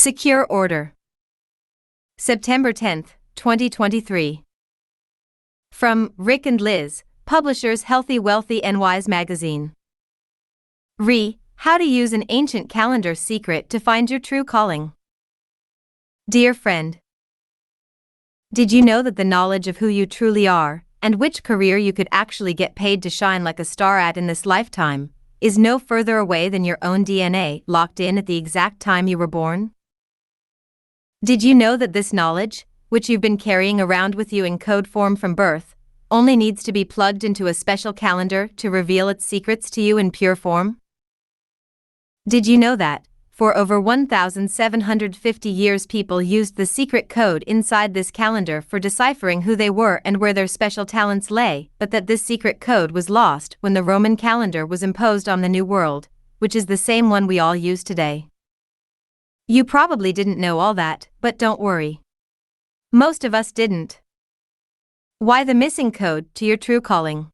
Secure order. September 10th, 2023. From Rick and Liz, publishers Healthy, Wealthy, and Wise magazine. How to use an ancient calendar secret to find your true calling. Dear friend, did you know that the knowledge of who you truly are, and which career you could actually get paid to shine like a star at in this lifetime, is no further away than your own DNA locked in at the exact time you were born? Did you know that this knowledge, which you've been carrying around with you in code form from birth, only needs to be plugged into a special calendar to reveal its secrets to you in pure form? Did you know that, for over 1,750 years, people used the secret code inside this calendar for deciphering who they were and where their special talents lay, but that this secret code was lost when the Roman calendar was imposed on the New World, which is the same one we all use today? You probably didn't know all that, but don't worry. Most of us didn't. Why the missing code to your true calling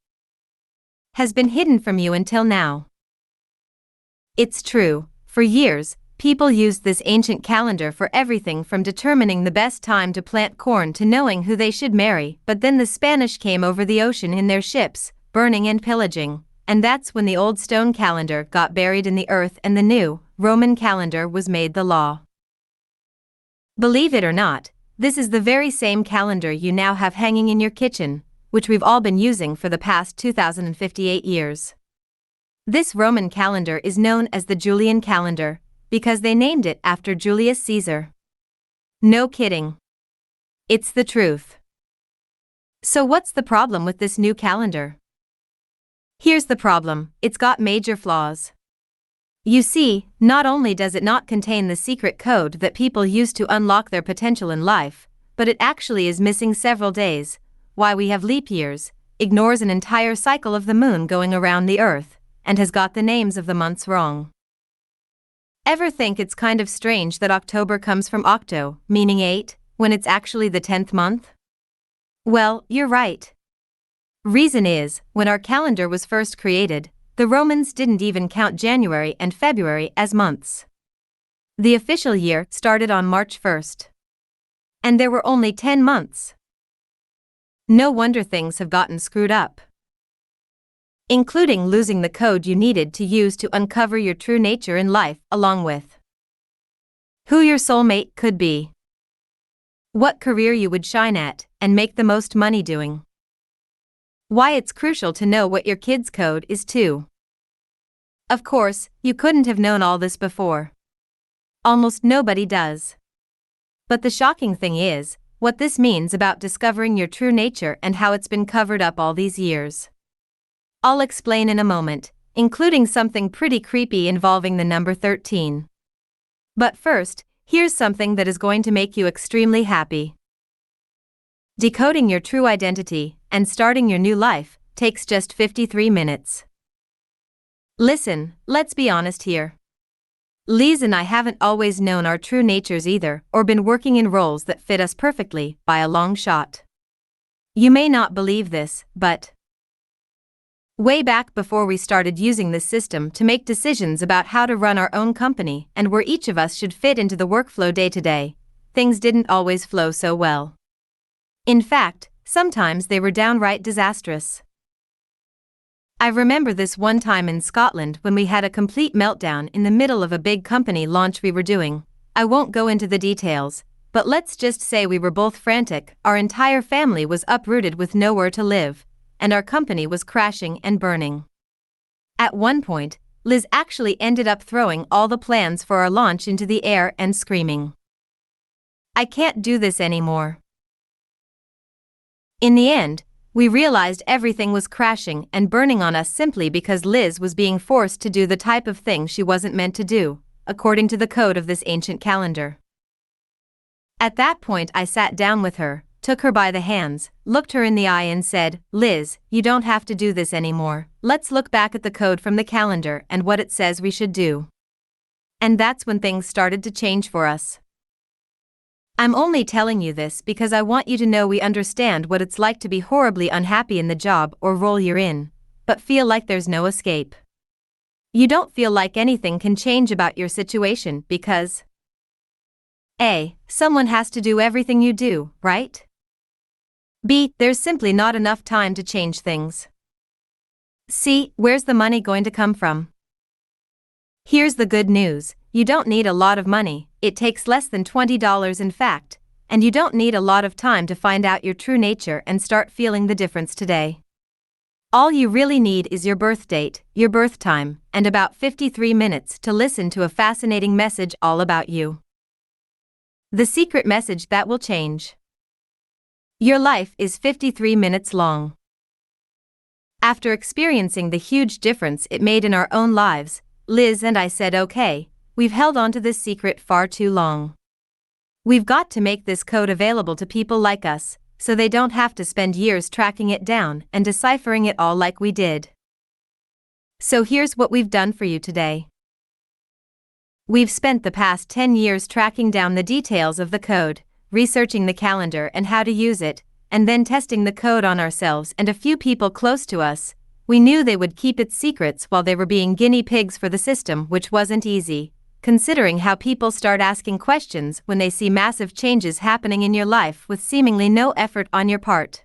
has been hidden from you until now. It's true, for years, people used this ancient calendar for everything from determining the best time to plant corn to knowing who they should marry, but then the Spanish came over the ocean in their ships, burning and pillaging, and that's when the old stone calendar got buried in the earth and the new, Roman calendar was made the law. Believe it or not, this is the very same calendar you now have hanging in your kitchen, which we've all been using for the past 2058 years. This Roman calendar is known as the Julian calendar, because they named it after Julius Caesar. No kidding. It's the truth. So what's the problem with this new calendar? Here's the problem: it's got major flaws. You see, not only does it not contain the secret code that people use to unlock their potential in life, but it actually is missing several days. Why we have leap years, ignores an entire cycle of the moon going around the earth, and has got the names of the months wrong. Ever think it's kind of strange that October comes from octo, meaning 8, when it's actually the 10th month? Well, you're right. Reason is, when our calendar was first created, the Romans didn't even count January and February as months. The official year started on March 1st. And there were only 10 months. No wonder things have gotten screwed up. Including losing the code you needed to use to uncover your true nature in life, along with who your soulmate could be, what career you would shine at and make the most money doing. Why it's crucial to know what your kid's code is too. Of course, you couldn't have known all this before. Almost nobody does. But the shocking thing is, what this means about discovering your true nature and how it's been covered up all these years. I'll explain in a moment, including something pretty creepy involving the number 13. But first, here's something that is going to make you extremely happy. Decoding your true identity and starting your new life takes just 53 minutes. Listen, let's be honest here. Liz and I haven't always known our true natures either, or been working in roles that fit us perfectly by a long shot. You may not believe this, but way back before we started using this system to make decisions about how to run our own company and where each of us should fit into the workflow day to day, things didn't always flow so well. In fact, sometimes they were downright disastrous. I remember this one time in Scotland when we had a complete meltdown in the middle of a big company launch we were doing. I won't go into the details, but let's just say we were both frantic, our entire family was uprooted with nowhere to live, and our company was crashing and burning. At one point, Liz actually ended up throwing all the plans for our launch into the air and screaming, "I can't do this anymore." In the end, we realized everything was crashing and burning on us simply because Liz was being forced to do the type of thing she wasn't meant to do, according to the code of this ancient calendar. At that point, I sat down with her, took her by the hands, looked her in the eye and said, "Liz, you don't have to do this anymore. Let's look back at the code from the calendar and what it says we should do." And that's when things started to change for us. I'm only telling you this because I want you to know we understand what it's like to be horribly unhappy in the job or role you're in, but feel like there's no escape. You don't feel like anything can change about your situation because A. Someone has to do everything you do, right? B. There's simply not enough time to change things. C. Where's the money going to come from? Here's the good news. You don't need a lot of money, it takes less than $20 in fact, and you don't need a lot of time to find out your true nature and start feeling the difference today. All you really need is your birth date, your birth time, and about 53 minutes to listen to a fascinating message all about you. The secret message that will change your life is 53 minutes long. After experiencing the huge difference it made in our own lives, Liz and I said, okay, we've held on to this secret far too long. We've got to make this code available to people like us, so they don't have to spend years tracking it down and deciphering it all like we did. So here's what we've done for you today. We've spent the past 10 years tracking down the details of the code, researching the calendar and how to use it, and then testing the code on ourselves and a few people close to us. We knew they would keep its secrets while they were being guinea pigs for the system, which wasn't easy, considering how people start asking questions when they see massive changes happening in your life with seemingly no effort on your part.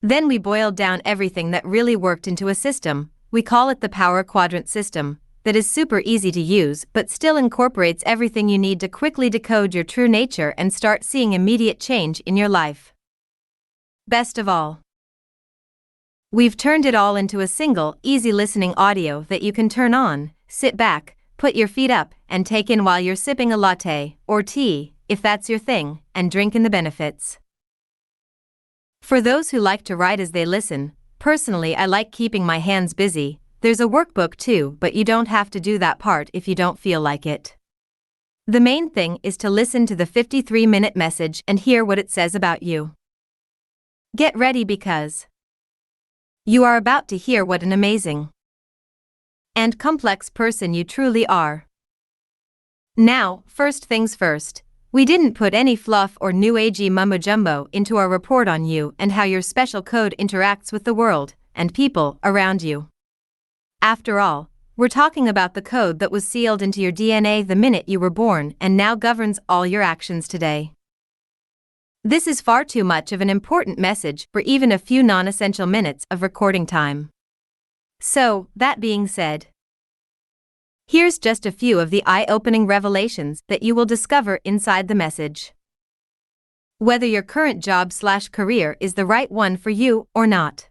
Then we boiled down everything that really worked into a system. We call it the Power Quadrant system, that is super easy to use but still incorporates everything you need to quickly decode your true nature and start seeing immediate change in your life. Best of all, we've turned it all into a single, easy listening audio that you can turn on, sit back, put your feet up, and take in while you're sipping a latte, or tea, if that's your thing, and drink in the benefits. For those who like to write as they listen, personally I like keeping my hands busy. There's a workbook too, but you don't have to do that part if you don't feel like it. The main thing is to listen to the 53-minute message and hear what it says about you. Get ready because you are about to hear what an amazing and complex person you truly are. Now, first things first, we didn't put any fluff or new agey mumbo-jumbo into our report on you and how your special code interacts with the world and people around you. After all, we're talking about the code that was sealed into your DNA the minute you were born and now governs all your actions today. This is far too much of an important message for even a few non-essential minutes of recording time. So, that being said, here's just a few of the eye-opening revelations that you will discover inside the message. Whether your current job/career is the right one for you or not.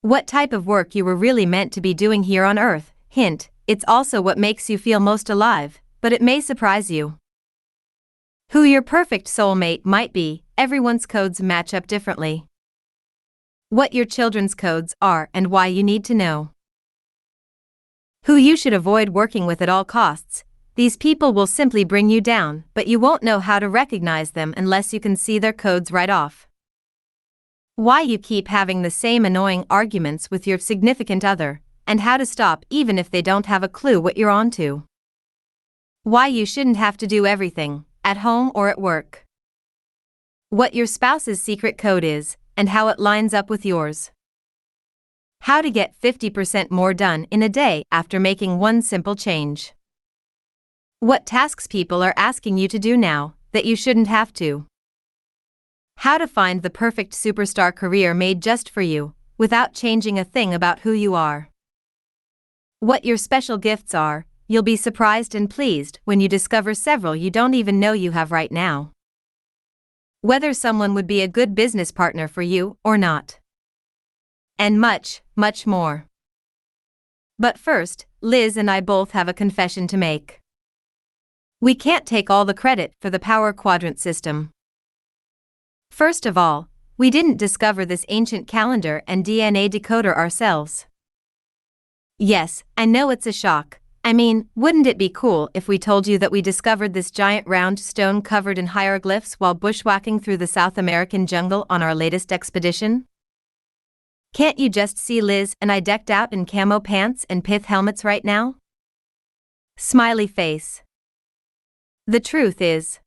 What type of work you were really meant to be doing here on Earth. Hint, it's also what makes you feel most alive, but it may surprise you. Who your perfect soulmate might be. Everyone's codes match up differently. What your children's codes are and why you need to know. Who you should avoid working with at all costs. These people will simply bring you down, but you won't know how to recognize them unless you can see their codes right off. Why you keep having the same annoying arguments with your significant other, and how to stop even if they don't have a clue what you're onto. Why you shouldn't have to do everything, at home or at work. What your spouse's secret code is, and how it lines up with yours. How to get 50% more done in a day after making one simple change. What tasks people are asking you to do now, that you shouldn't have to. How to find the perfect superstar career made just for you, without changing a thing about who you are. What your special gifts are. You'll be surprised and pleased when you discover several you don't even know you have right now. Whether someone would be a good business partner for you or not. And much, much more. But first, Liz and I both have a confession to make. We can't take all the credit for the Power Quadrant system. First of all, we didn't discover this ancient calendar and DNA decoder ourselves. Yes, I know it's a shock. I mean, wouldn't it be cool if we told you that we discovered this giant round stone covered in hieroglyphs while bushwhacking through the South American jungle on our latest expedition? Can't you just see Liz and I decked out in camo pants and pith helmets right now? Smiley face. The truth is,